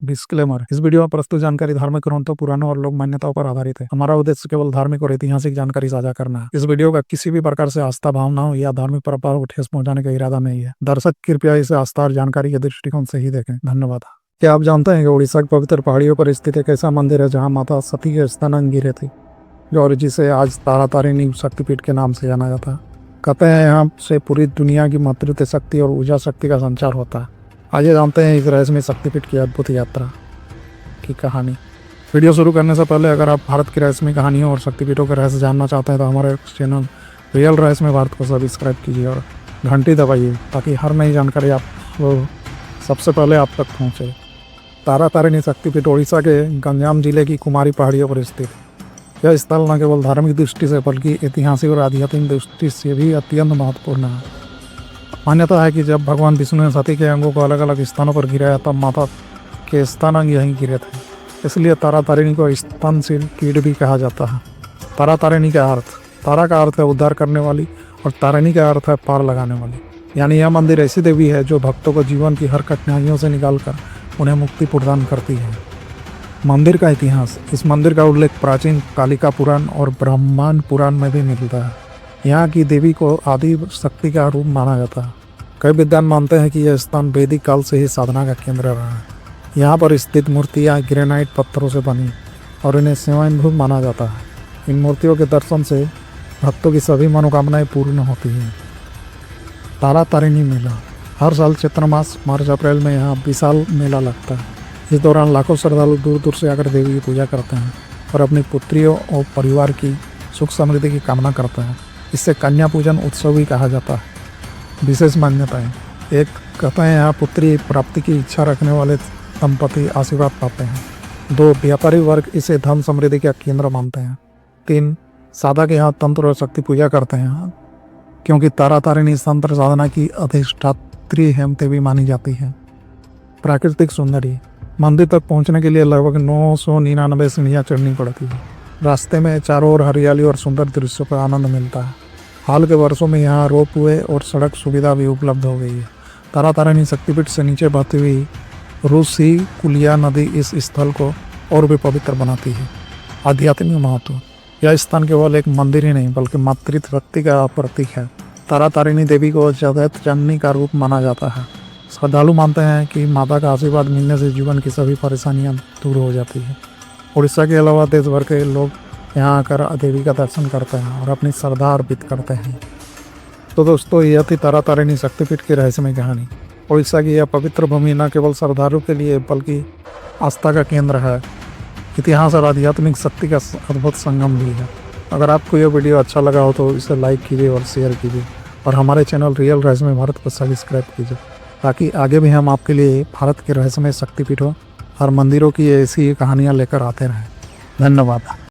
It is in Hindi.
डिस्क्लेमर, इस वीडियो में प्रस्तुत जानकारी धार्मिक ग्रंथों, पुराणों और लोक मान्यताओं पर आधारित है। हमारा उद्देश्य केवल धार्मिक और ऐतिहासिक जानकारी साझा करना है। इस वीडियो का किसी भी प्रकार से आस्था, भावनाओं या धार्मिक परंपरा को ठेस पहुंचाने का इरादा नहीं है। दर्शक कृपया इसे आस्था और जानकारी के दृष्टिकोण से ही देखें। धन्यवाद। क्या आप जानते हैं कि उड़ीसा की पवित्र पहाड़ियों पर स्थित एक ऐसा मंदिर है जहाँ माता सती के स्तन गिरे थे, और जिसे आज तारा तारिणी शक्तिपीठ के नाम से जाना जाता है। कहते हैं यहाँ से पूरी दुनिया की मातृत्व शक्ति और ऊर्जा शक्ति का संचार होता है। आइए जानते हैं इस रहस्यमय शक्तिपीठ की अद्भुत यात्रा की कहानी। वीडियो शुरू करने से पहले अगर आप भारत की रहस्यमय कहानियों और शक्तिपीठों के रहस्य जानना चाहते हैं तो हमारे चैनल रियल रहस्यमय भारत को सब्सक्राइब कीजिए और घंटी दबाइए ताकि हर नई जानकारी आप सबसे पहले आप तक पहुँचे। तारा तारिणी शक्तिपीठ उड़ीसा के गंजाम जिले की कुमारी पहाड़ियों पर स्थित है। यह स्थल न केवल धार्मिक दृष्टि से बल्कि ऐतिहासिक और आध्यात्मिक दृष्टि से भी अत्यंत महत्वपूर्ण है। मान्यता है कि जब भगवान विष्णु ने सती के अंगों को अलग अलग स्थानों पर गिराया तब माता के स्तन अंग यहीं गिरे थे, इसलिए तारा तारिणी को स्तनशील पीठ भी कहा जाता है। तारा तारिणी का अर्थ, तारा का अर्थ है उद्धार करने वाली और तारिणी का अर्थ है पार लगाने वाली। यानी यह मंदिर ऐसी देवी है जो भक्तों को जीवन की हर कठिनाइयों से निकालकर उन्हें मुक्ति प्रदान करती है। मंदिर का इतिहास, इस मंदिर का उल्लेख प्राचीन कालिका पुराण और ब्रह्मांड पुराण में भी मिलता है। यहाँ की देवी को आदि शक्ति का रूप माना जाता है। कई विद्वान मानते हैं कि यह स्थान वैदिक काल से ही साधना का केंद्र रहा है। यहाँ पर स्थित मूर्तियाँ ग्रेनाइट पत्थरों से बनी और इन्हें सेवानुभूत माना जाता है। इन मूर्तियों के दर्शन से भक्तों की सभी मनोकामनाएं पूर्ण होती हैं। तारा तारिणी मेला, हर साल चैत्र मास मार्च अप्रैल में यहाँ विशाल मेला लगता है। इस दौरान लाखों श्रद्धालु दूर दूर से आकर देवी की पूजा करते हैं और अपनी पुत्रियों और परिवार की सुख समृद्धि की कामना करते हैं। इससे कन्या पूजन उत्सव भी कहा जाता है। विशेष मान्यताएं, एक, कहते हैं यहाँ पुत्री प्राप्ति की इच्छा रखने वाले दंपति आशीर्वाद पाते हैं। 2, व्यापारी वर्ग इसे धन समृद्धि का केंद्र मानते हैं। 3, साधक यहाँ तंत्र और शक्ति पूजा करते हैं क्योंकि तारा तारिणी तंत्र साधना की अधिष्ठात्री हेमते भी मानी जाती है। प्राकृतिक सौंदर्य, मंदिर तक पहुंचने के लिए लगभग 999 सीढ़ियाँ चढ़नी पड़ती है। रास्ते में चारों ओर हरियाली और सुंदर दृश्यों का आनंद मिलता है। हाल के वर्षों में यहाँ रोपवे और सड़क सुविधा भी उपलब्ध हो गई है। तारा तारिणी शक्तिपीठ से नीचे बहती हुई रूसी कुलिया नदी इस स्थल को और भी पवित्र बनाती है। आध्यात्मिक महत्व, यह स्थान केवल एक मंदिर ही नहीं बल्कि मातृत्व शक्ति का प्रतीक है। तारा तारिणी देवी को जगत जननी का रूप माना जाता है। श्रद्धालु मानते हैं कि माता का आशीर्वाद मिलने से जीवन की सभी परेशानियां दूर हो जाती है। उड़ीसा के अलावा देश भर के लोग यहाँ आकर देवी का दर्शन करते हैं और अपनी श्रद्धा अर्पित करते हैं। तो दोस्तों, यह थी तारा तारिणी शक्तिपीठ की रहस्यमय कहानी। उड़ीसा की यह पवित्र भूमि न केवल श्रद्धालु के लिए बल्कि आस्था का केंद्र है, इतिहास और आध्यात्मिक शक्ति का अद्भुत संगम भी है। अगर आपको यह वीडियो अच्छा लगा हो तो इसे लाइक कीजिए और शेयर कीजिए और हमारे चैनल रियल रहस्यमय भारत को सब्सक्राइब कीजिए ताकि आगे भी हम आपके लिए भारत के रहस्यमय शक्तिपीठों और मंदिरों की ऐसी कहानियाँ लेकर आते रहें। धन्यवाद।